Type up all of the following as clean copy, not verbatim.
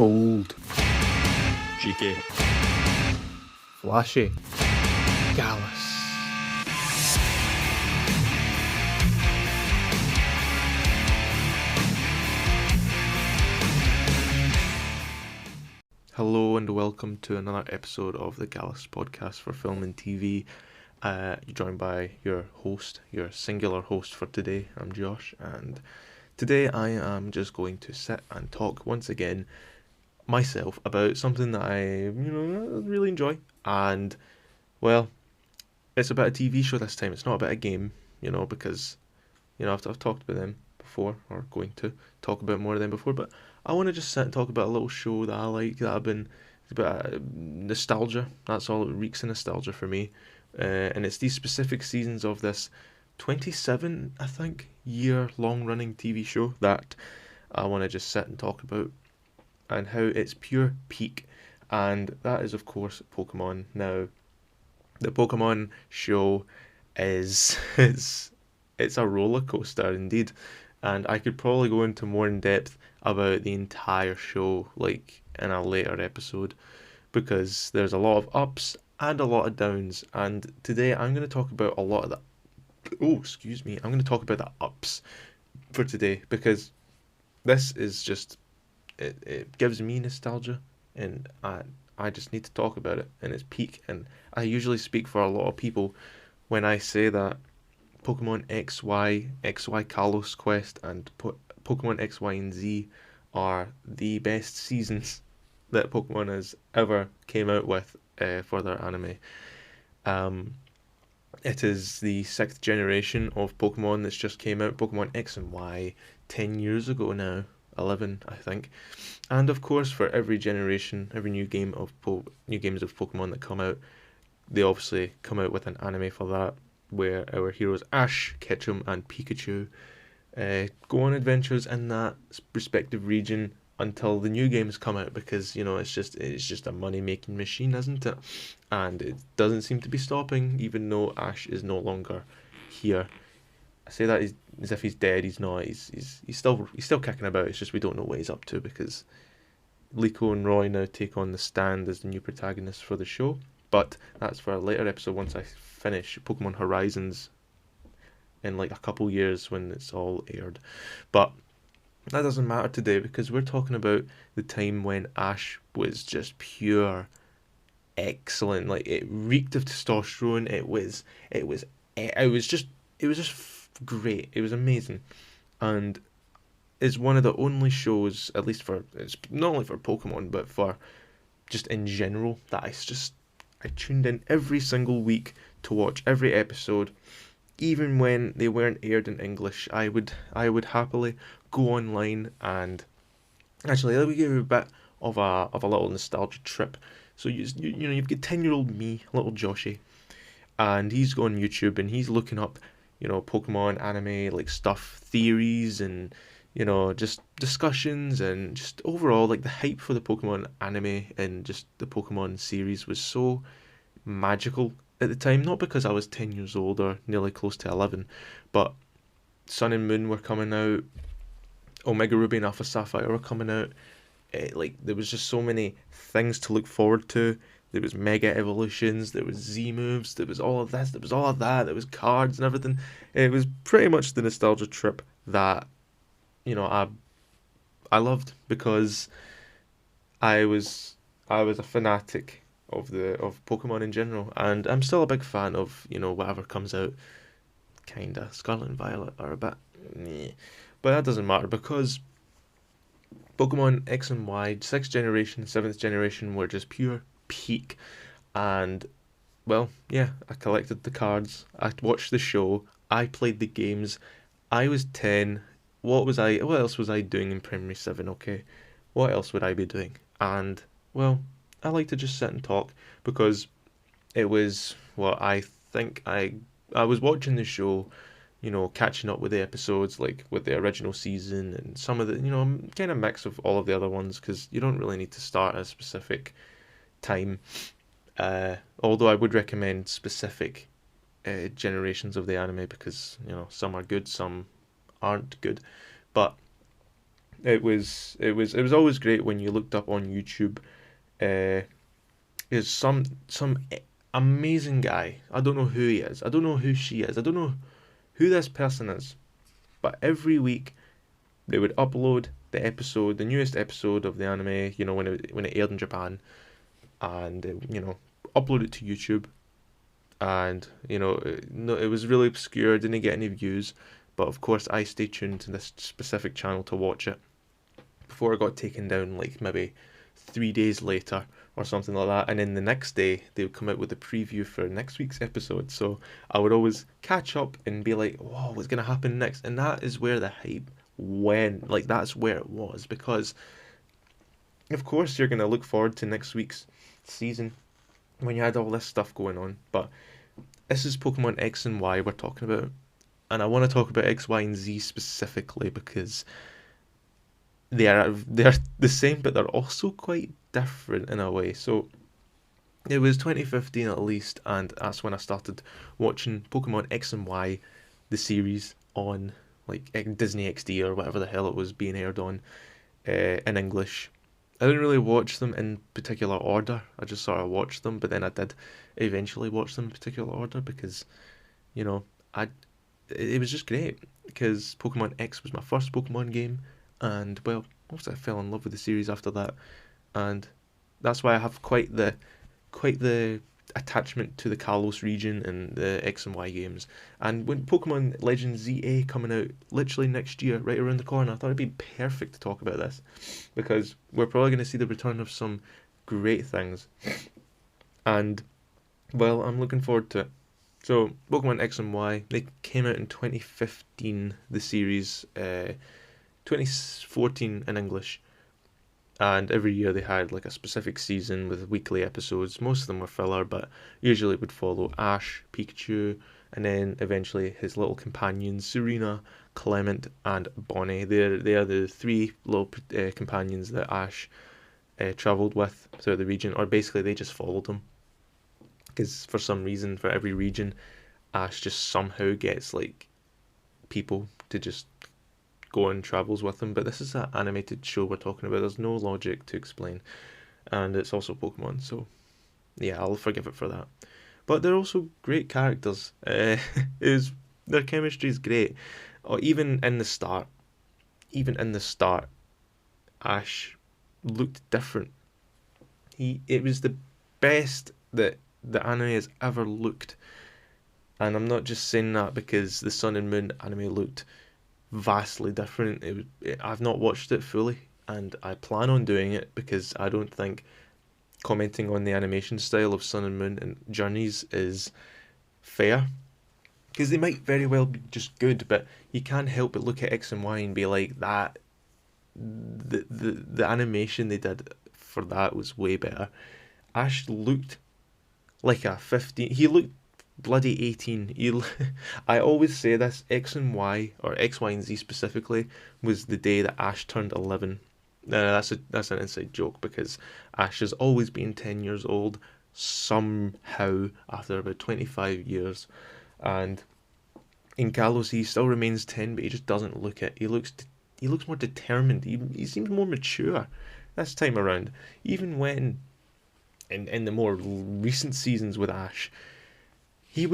Bold, Cheeky. flashy, Gallus. Hello and welcome to another episode of the Gallus podcast for film and TV. You're joined by your host, your singular host for today. I'm Josh, and today I am just going to sit and talk once again myself about something that I really enjoy. And well, it's about a TV show this time. It's not about a game, because I've talked about them before, or going to talk about more of them before. But I want to just sit and talk about a little show that I like, that I've been. It's about nostalgia. That's all. It reeks of nostalgia for me. And it's these specific seasons of this 27, I think, year long running TV show that I want to just sit and talk about, and how it's pure peak. And that is, of course, Pokemon. Now, the Pokemon show is it's a roller coaster indeed, and I could probably go into more in depth about the entire show, like in a later episode, because there's a lot of ups and a lot of downs. And today I'm going to talk about a lot of the I'm going to talk about the ups for today, because this is just it gives me nostalgia, and I just need to talk about it, and it's peak. And I usually speak for a lot of people when I say that Pokemon XY Kalos Quest, and Pokemon X, Y, and Z are the best seasons that Pokemon has ever came out with for their anime. It is the 6th generation of Pokemon that's just came out, Pokemon X and Y, 10 years ago now, 11 I think. And of course, for every generation, every new games of Pokemon that come out, they obviously come out with an anime for that, where our heroes Ash, Ketchum, and Pikachu go on adventures in that respective region until the new games come out, because it's just a money making machine, isn't it? And it doesn't seem to be stopping, even though Ash is no longer here. I say that as if he's dead. He's not. He's still kicking about. It's just we don't know what he's up to, because Liko and Roy now take on the stand as the new protagonists for the show. But that's for a later episode, once I finish Pokemon Horizons in like a couple years, when it's all aired. But that doesn't matter today, because we're talking about the time when Ash was just pure excellent. Like, it reeked of testosterone. It was just great. It was amazing. And it's one of the only shows, at least it's not only for Pokemon, but for just in general, that I tuned in every single week to watch every episode. Even when they weren't aired in English, I would happily go online. And actually, let me give you a bit of a little nostalgia trip. So you've got 10-year-old me, little Joshy, and he's on YouTube and he's looking up, Pokemon anime, like, stuff, theories, and just discussions, and just overall, like, the hype for the Pokemon anime and just the Pokemon series was so magical at the time. Not because I was 10 years old or nearly close to 11, but Sun and Moon were coming out, Omega Ruby and Alpha Sapphire were coming out. There was just so many things to look forward to. There was Mega Evolutions, there was Z moves, there was all of this, there was all of that, there was cards and everything. It was pretty much the nostalgia trip that I loved, because I was a fanatic of Pokemon in general, and I'm still a big fan of whatever comes out. Kinda Scarlet and Violet are a bit meh, but that doesn't matter, because Pokemon X and Y, 6th generation, 7th generation were just pure peak. And well, yeah, I collected the cards, I watched the show, I played the games. I was 10. What else was I doing in primary 7? Okay, what else would I be doing? And well, I like to just sit and talk, because it was, well, I think I was watching the show, catching up with the episodes, like with the original season and some of the, kind of mix of all of the other ones, because you don't really need to start at a specific time. Although I would recommend specific generations of the anime, because some are good, some aren't good. But it was always great when you looked up on YouTube. Is some amazing guy. I don't know who he is. I don't know who she is. I don't know who this person is. But every week they would upload the episode, the newest episode of the anime. When it aired in Japan, and upload it to YouTube. And no, it was really obscure. Didn't get any views. But of course, I stayed tuned to this specific channel to watch it before it got taken down, like maybe 3 days later or something like that. And then the next day they would come out with a preview for next week's episode. So I would always catch up and be like, "Whoa, what's gonna happen next?" And that is where the hype went. Like that's where it was, because of course you're gonna look forward to next week's season when you had all this stuff going on. But this is Pokemon X and Y we're talking about, and I want to talk about X, Y, and Z specifically because they're the same, but they're also quite different in a way. So it was 2015 at least, and that's when I started watching Pokemon X and Y, the series on like Disney XD or whatever the hell it was being aired on in English. I didn't really watch them in particular order. I just sort of watched them, but then I did eventually watch them in particular order because, you know, I it was just great because Pokemon X was my first Pokemon game, and well, obviously I fell in love with the series after that, and that's why I have quite the attachment to the Kalos region and the X and Y games. And when Pokemon Legends ZA coming out literally next year, right around the corner, I thought it'd be perfect to talk about this because we're probably going to see the return of some great things, and well, I'm looking forward to it. So Pokemon X and Y, they came out in 2015, the series, 2014 in English, and every year they had like a specific season with weekly episodes. Most of them were filler, but usually it would follow Ash, Pikachu, and then eventually his little companions, Serena, Clement, and Bonnie. They are the three little companions that Ash travelled with throughout the region, or basically they just followed him. Because for some reason, for every region, Ash just somehow gets like people to just go on travels with him. But this is an animated show we're talking about. There's no logic to explain, and it's also Pokemon, so yeah, I'll forgive it for that. But they're also great characters. Is their chemistry is great. Or even in the start, Ash looked different. It was the best that the anime has ever looked, and I'm not just saying that because the Sun and Moon anime looked vastly different. I've not watched it fully, and I plan on doing it because I don't think commenting on the animation style of Sun and Moon and Journeys is fair. Because they might very well be just good, but you can't help but look at X and Y and be like that. The animation they did for that was way better. Ash looked like a 15. He looked bloody 18. I always say this, X and Y, or X, Y, and Z specifically, was the day that Ash turned 11. That's an inside joke because Ash has always been 10 years old somehow after about 25 years. And in Gallus, he still remains 10, but he just doesn't look it. He looks more determined. He seems more mature this time around. Even when in the more recent seasons with Ash, he's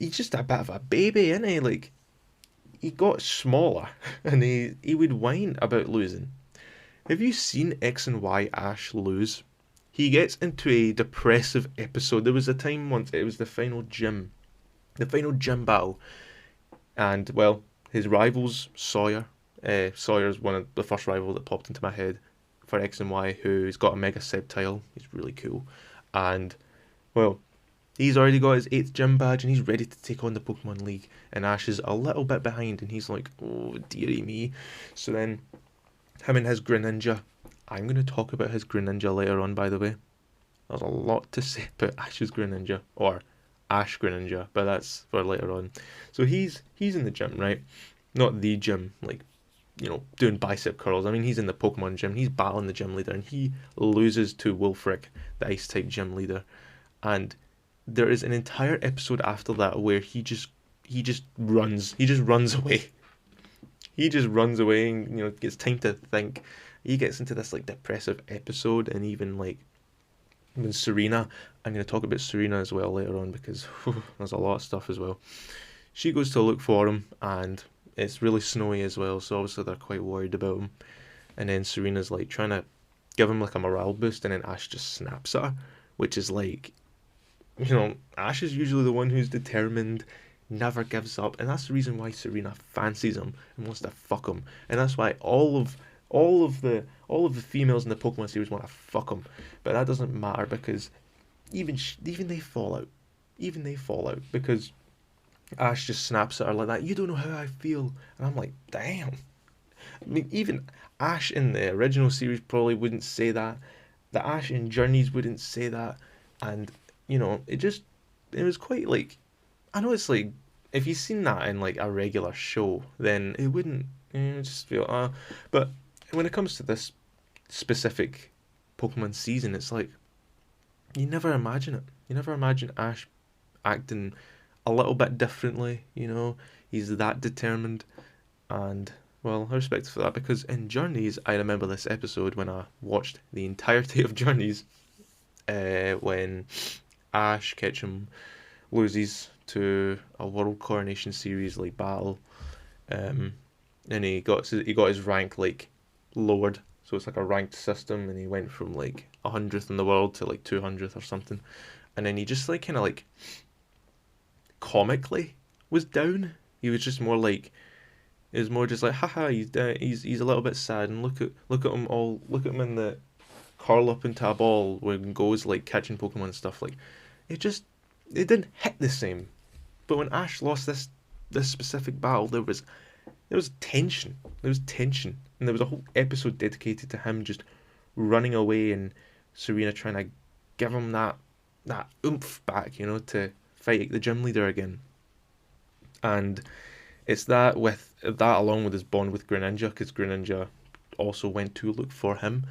just a bit of a baby, isn't he? Like, he got smaller and he would whine about losing. Have you seen X and Y Ash lose? He gets into a depressive episode. There was a time once, it was the final gym battle, and well, his rivals, Sawyer. Sawyer's one of the first rival that popped into my head for X and Y, who's got a Mega Sceptile. He's really cool, and well, he's already got his 8th gym badge and he's ready to take on the Pokemon League. And Ash is a little bit behind and he's like, oh dearie me. So then, him and his Greninja. I'm going to talk about his Greninja later on, by the way. There's a lot to say about Ash's Greninja, or Ash Greninja, but that's for later on. So he's in the gym, right? Not the gym, like, doing bicep curls. I mean, he's in the Pokemon gym. He's battling the gym leader and he loses to Wulfric, the Ice-type gym leader. And there is an entire episode after that where he just runs away. he just runs away and gets time to think. He gets into this like depressive episode, and even like when Serena, I'm going to talk about Serena as well later on because there's a lot of stuff as well. She goes to look for him, and it's really snowy as well, so obviously they're quite worried about him. And then Serena's like trying to give him like a morale boost, and then Ash just snaps at her, which is like, Ash is usually the one who's determined, never gives up, and that's the reason why Serena fancies him and wants to fuck him, and that's why all of the females in the Pokemon series want to fuck him, but that doesn't matter because even they fall out, because Ash just snaps at her like that. You don't know how I feel, and I'm like, damn. I mean, even Ash in the original series probably wouldn't say that. The Ash in Journeys wouldn't say that, and it was quite like, I know it's like if you've seen that in like a regular show, then it wouldn't just feel but when it comes to this specific Pokemon season, it's like you never imagine it. You never imagine Ash acting a little bit differently. He's that determined, and well, I respect for that because in Journeys, I remember this episode when I watched the entirety of Journeys, when Ash Ketchum loses to a World Coronation Series like battle, and he got his rank like lowered, so it's like a ranked system, and he went from like 100th in the world to like 200th or something, and then he just like kind of like comically was down. He was just more like, it was more just like, haha, he's down, he's a little bit sad, and look at him in the curl up into a ball when goes like catching Pokemon and stuff. Like it didn't hit the same. But when Ash lost this specific battle, there was tension. And there was a whole episode dedicated to him just running away, and Serena trying to give him that oomph back, to fight the gym leader again. And it's that, with that along with his bond with Greninja, because Greninja also went to look for him,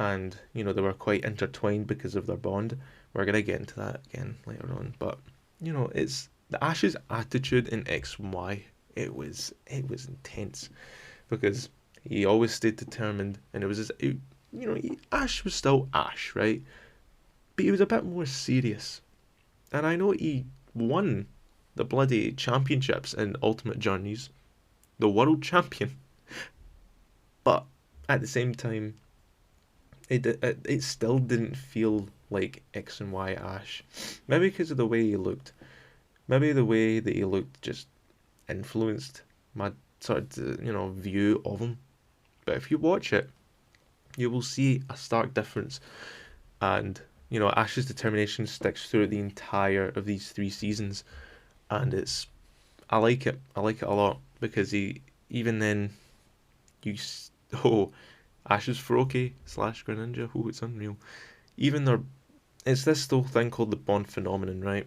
and they were quite intertwined because of their bond. We're gonna get into that again later on, but it's the Ash's attitude in X and Y. It was intense because he always stayed determined, and it was Ash was still Ash, right? But he was a bit more serious, and I know he won the bloody championships in Ultimate Journeys, the world champion, but at the same time, it still didn't feel like X and Y Ash. Maybe because of the way he looked. Maybe the way that he looked just influenced my sort of view of him. But if you watch it, you will see a stark difference. And Ash's determination sticks through the entire of these 3 seasons, and I like it. I like it a lot because even then Ash's Froakie / Greninja, it's unreal. It's this whole thing called the bond phenomenon, right?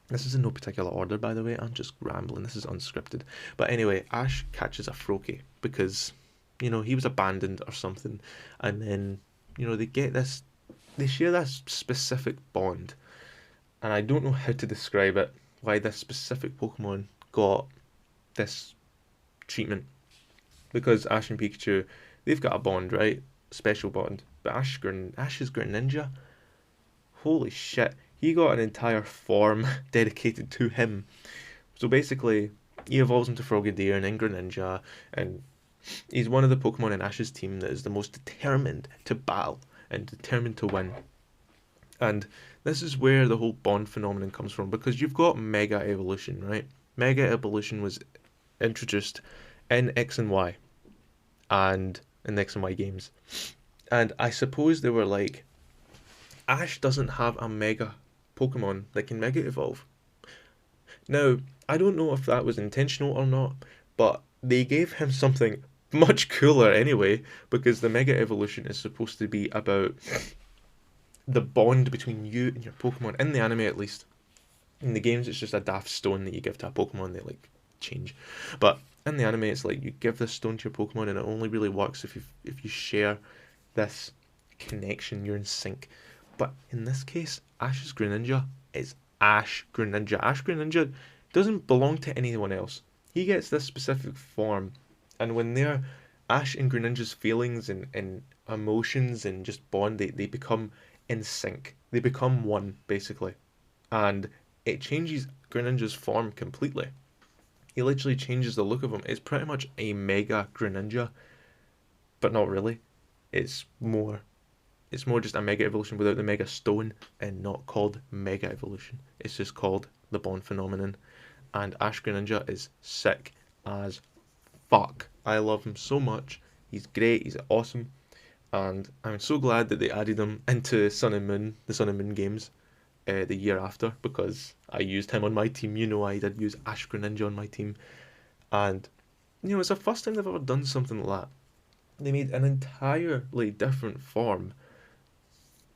This is in no particular order, by the way. I'm just rambling. This is unscripted. But anyway, Ash catches a Froakie because, he was abandoned or something. And then, they share this specific bond. And I don't know how to describe it, why this specific Pokemon got this treatment. Because Ash and Pikachu, they've got a bond, right? Special bond. But Ash's Greninja, holy shit, he got an entire form dedicated to him. So basically, he evolves into Frogadier and then Greninja, and he's one of the Pokemon in Ash's team that is the most determined to battle and determined to win. And this is where the whole bond phenomenon comes from, because you've got Mega Evolution, right? Mega Evolution was introduced in X and Y, and in the X and Y games. And I suppose they were like, Ash doesn't have a Mega Pokemon that can Mega Evolve. Now, I don't know if that was intentional or not, but they gave him something much cooler anyway, because the Mega Evolution is supposed to be about the bond between you and your Pokemon, in the anime at least. In the games, it's just a daft stone that you give to a Pokemon, they like change. But in the anime, it's like you give this stone to your Pokemon, and it only really works if you share this connection, you're in sync. But in this case, Ash's Greninja is Ash Greninja. Ash Greninja doesn't belong to anyone else. He gets this specific form And when they're Ash and Greninja's feelings and emotions and just bond, they become in sync. They become one, basically. And it changes Greninja's form completely. He literally changes the look of him. It's pretty much a Mega Greninja, but not really. It's more it's more just a Mega Evolution without the Mega Stone and not called Mega Evolution. It's just called the Bond Phenomenon. And Ash Greninja is sick as fuck. I love him so much. He's great, he's awesome. And I'm so glad that they added him into Sun and Moon, the Sun and Moon games, the year after, because I used him on my team. You know, I did use Ash Greninja on my team. And, it's the first time they've ever done something like that. They made an entirely different form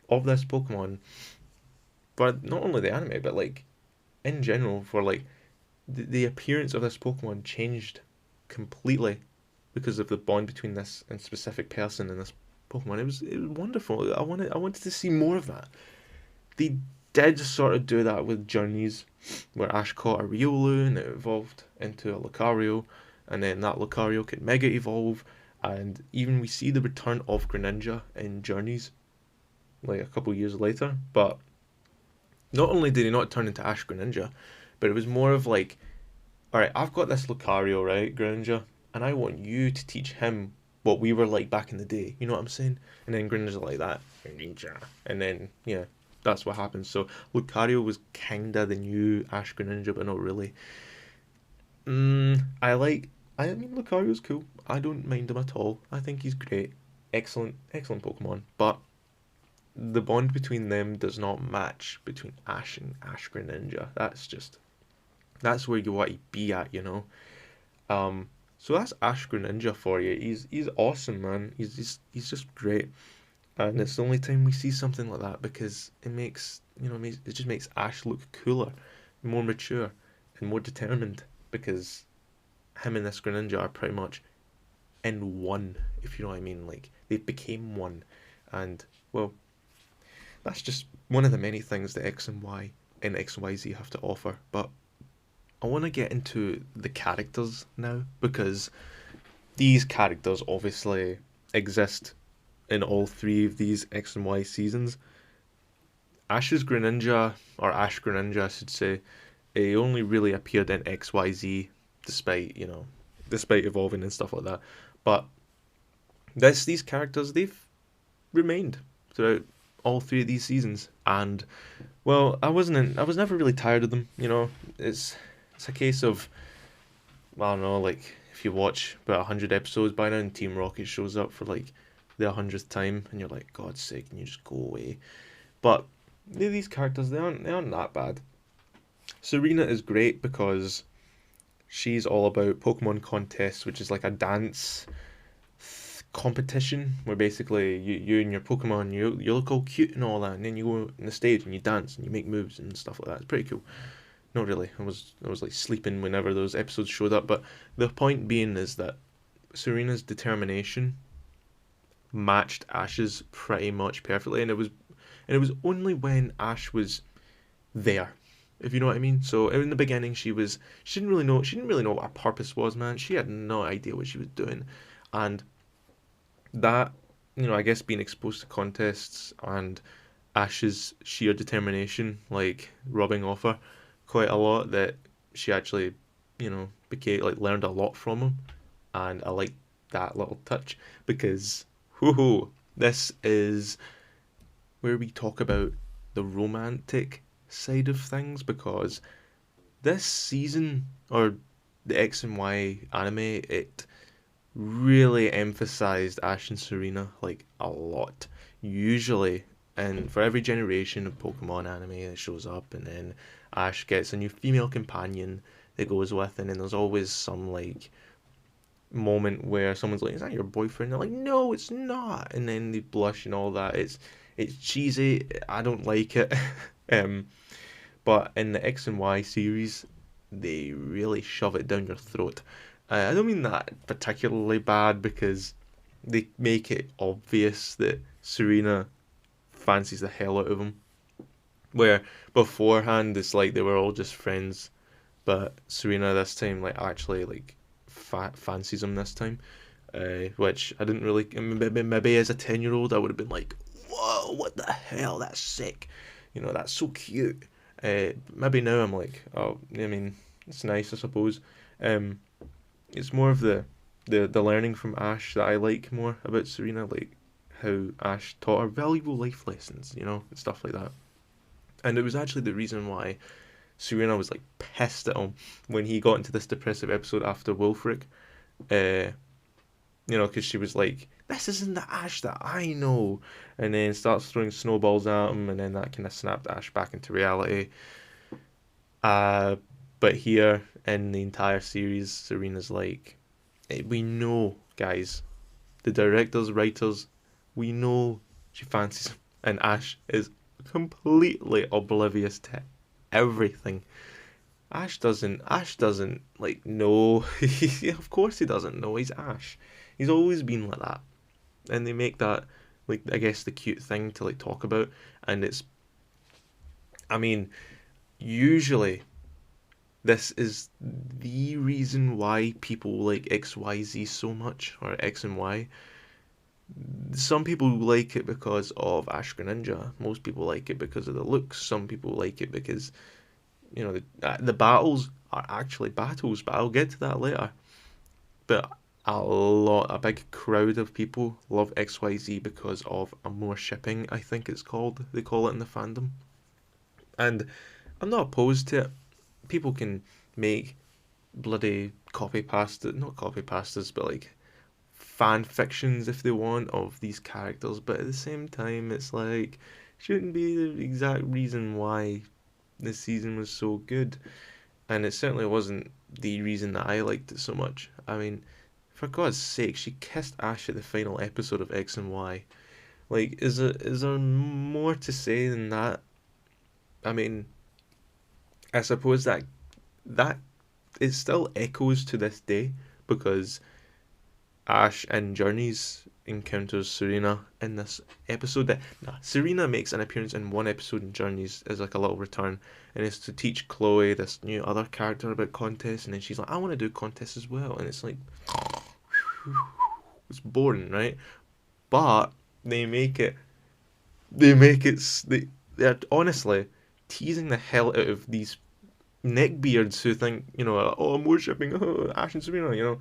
of this Pokemon for not only the anime, but like in general, for like the appearance of this Pokemon changed completely because of the bond between this and specific person and this Pokemon. It was wonderful. I wanted to see more of that. They did sort of do that with Journeys, where Ash caught a Riolu and it evolved into a Lucario, and then that Lucario could Mega Evolve, and even we see the return of Greninja in Journeys, like a couple years later. But not only did he not turn into Ash Greninja, but it was more of like, alright, I've got this Lucario, right, Greninja, and I want you to teach him what we were like back in the day. You know what I'm saying? And then Greninja's like that, Greninja, and then yeah, that's what happens. So Lucario was kinda the new Ash Greninja, but not really. I mean, Lucario's cool. I don't mind him at all. I think he's great. Excellent, excellent Pokemon. But the bond between them does not match between Ash and Ash Greninja. That's where you want to be at, you know. So that's Ash Greninja for you. He's awesome, man. He's just great, and it's the only time we see something like that because it just makes Ash look cooler, more mature, and more determined because him and this Greninja are pretty much in one, if you know what I mean. Like they became one, and well, that's just one of the many things that X and Y and XYZ have to offer. But I want to get into the characters now because these characters obviously exist in all three of these X and Y seasons. Ash's Greninja, or Ash Greninja, I should say, he only really appeared in XYZ, despite evolving and stuff like that. But these characters, they've remained throughout all three of these seasons, and well, I was never really tired of them. It's a case of, I don't know, like if you watch about 100 episodes by now and Team Rocket shows up for like the 100th time, and you're like, God's sake, can you just go away? But these characters, they aren't that bad. Serena is great because she's all about Pokemon contests, which is like a dance competition where basically you and your Pokemon, you look all cute and all that, and then you go on the stage and you dance and you make moves and stuff like that. It's pretty cool. Not really. I was like sleeping whenever those episodes showed up, but the point being is that Serena's determination matched Ash's pretty much perfectly, and it was only when Ash was there, if you know what I mean. So in the beginning, she didn't really know what her purpose was, man. She had no idea what she was doing, and that, I guess being exposed to contests and Ash's sheer determination, like rubbing off her quite a lot, that she actually, became like learned a lot from him, and I like that little touch because, whoo, this is where we talk about the romantic side of things because this season, or the X and Y anime, it really emphasized Ash and Serena like a lot. Usually, and for every generation of Pokemon anime that shows up, and then Ash gets a new female companion that goes with, and then there's always some like moment where someone's like, "Is that your boyfriend?" They're like, "No, it's not," and then they blush and all that. It's cheesy. I don't like it. um, but in the X and Y series, they really shove it down your throat. I don't mean that particularly bad because they make it obvious that Serena fancies the hell out of him. Where beforehand it's like they were all just friends, but Serena this time like actually like fancies him this time, which I didn't really. Maybe as a 10-year-old, I would have been like, "Whoa, what the hell? That's sick! That's so cute." Maybe now I'm like, "Oh, I mean, it's nice, I suppose." Um, it's more of the learning from Ash that I like more about Serena, like how Ash taught her valuable life lessons, and stuff like that. And it was actually the reason why Serena was like pissed at him when he got into this depressive episode after Wilfric. Uh, because she was like, "This isn't the Ash that I know," and then starts throwing snowballs at him, and then that kind of snapped Ash back into reality. Uh, but here in the entire series, Serena's like, We know, guys, the directors, writers, we know she fancies him," and Ash is completely oblivious to everything. Ash doesn't like know. Of course he doesn't know. He's Ash. He's always been like that. And they make that, like, I guess the cute thing to like talk about. And I mean, usually this is the reason why people like XYZ so much, or X and Y. Some people like it because of Ash Greninja. Most people like it because of the looks. Some people like it because the battles are actually battles, but I'll get to that later. But a big crowd of people love XYZ because of a more shipping, I think it's called. They call it in the fandom. And I'm not opposed to it. People can make bloody not copy pastas, but like fan fictions if they want of these characters. But at the same time, it's like, shouldn't be the exact reason why this season was so good. And it certainly wasn't the reason that I liked it so much. I mean, for God's sake, she kissed Ash at the final episode of X and Y. Like, is there more to say than that? I mean, I suppose that it still echoes to this day, because Ash in Journeys encounters Serena in this episode. Serena makes an appearance in one episode in Journeys as like a little return, and it's to teach Chloe, this new other character, about contests, and then she's like, "I want to do contests as well," and it's like, it's boring, right? But they make it, they're honestly teasing the hell out of these neckbeards who think, "Oh, I'm worshipping Ash and Serena,"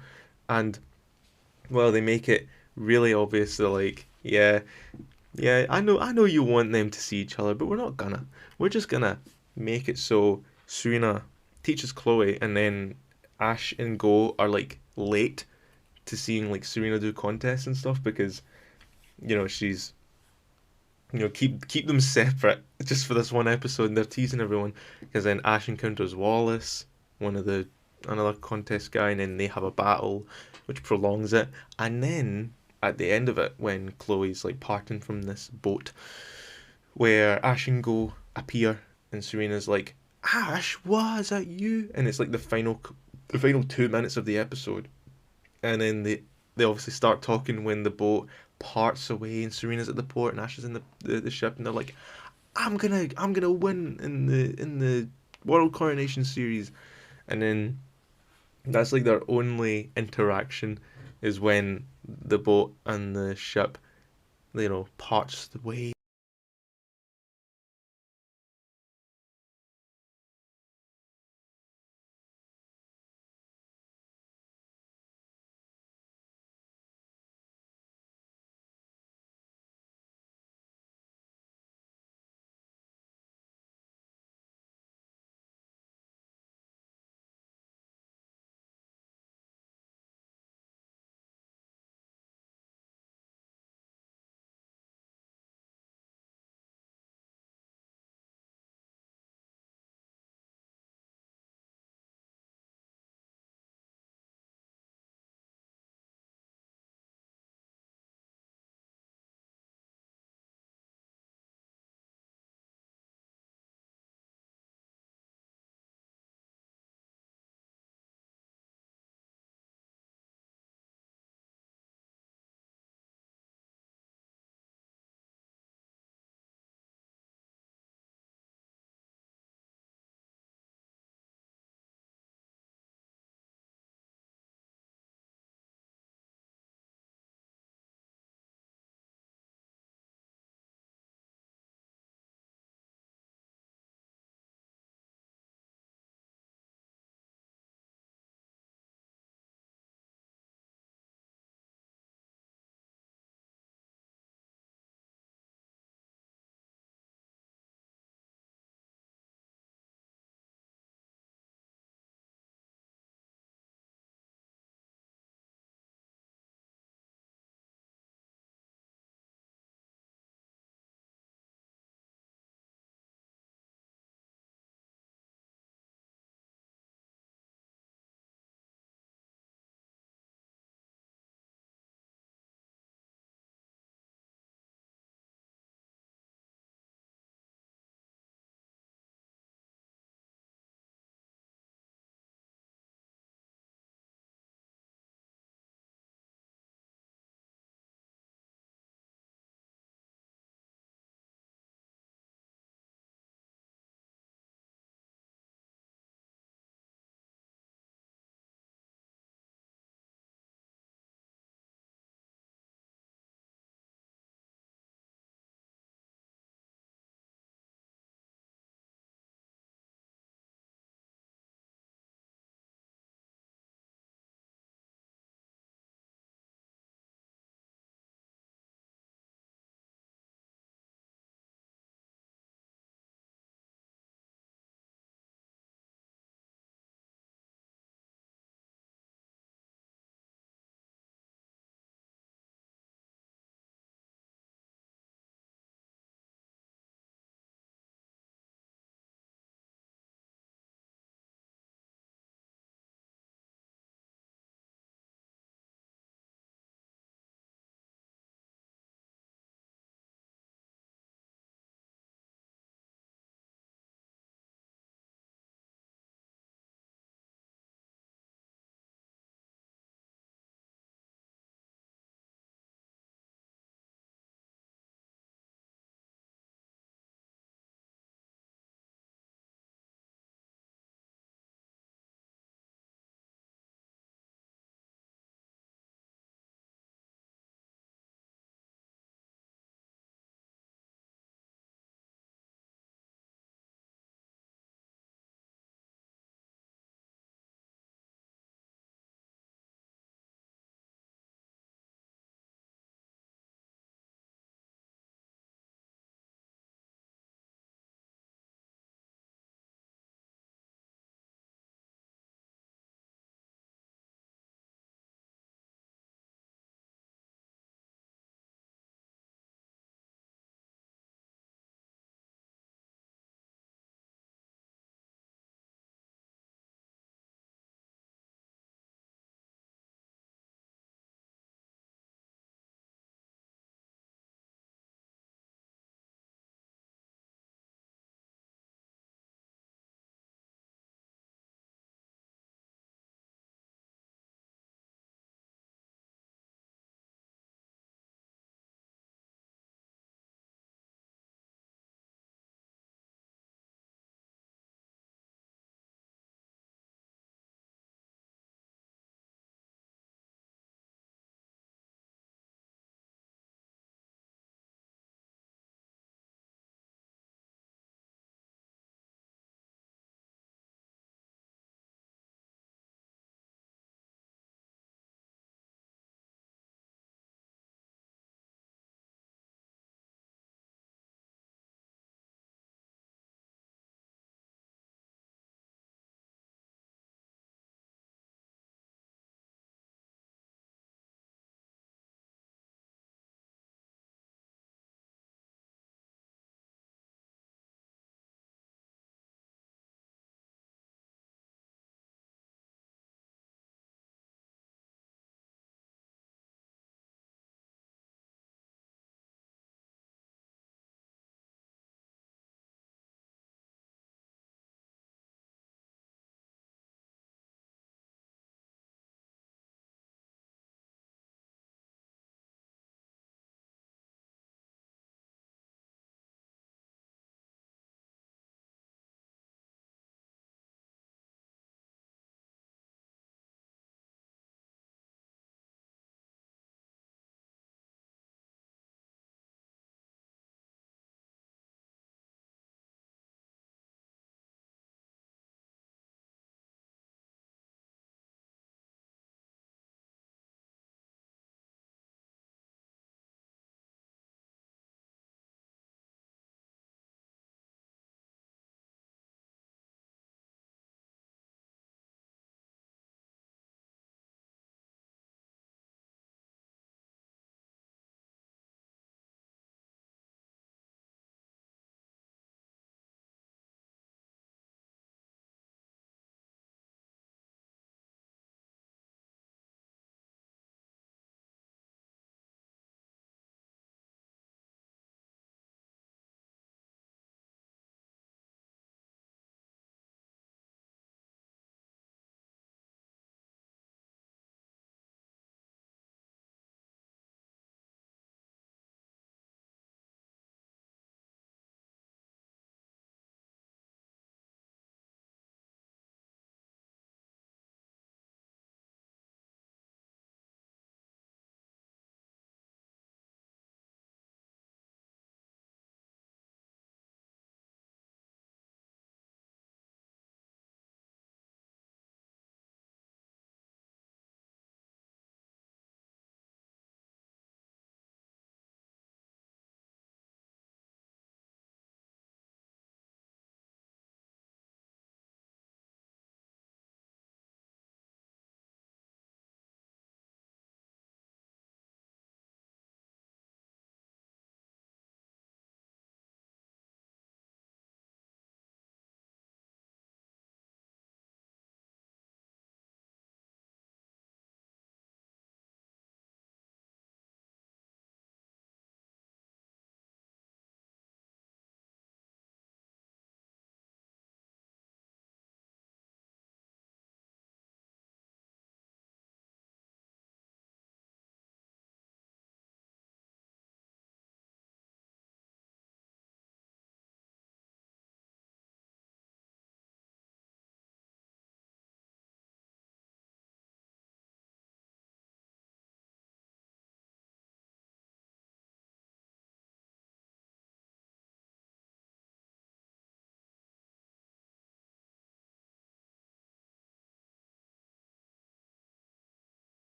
and well, they make it really obvious. They're like, "Yeah, yeah, I know you want them to see each other, but we're not gonna. We're just gonna make it so Serena teaches Chloe, and then Ash and Go are like late to seeing like Serena do contests and stuff, because she's keep them separate just for this one episode, and they're teasing everyone, because then Ash encounters Wallace, one of the another contest guy, and then they have a battle which prolongs it, and then at the end of it, when Chloe's like parting from this boat, where Ash and Go appear, and Serena's like, "Ash, what, is that you?" And it's like the final 2 minutes of the episode, and then they obviously start talking when the boat parts away, and Serena's at the port, and Ash is in the ship, and they're like, I'm gonna win in the World Coronation Series," and then that's like their only interaction, is when the boat and the ship, parts the way.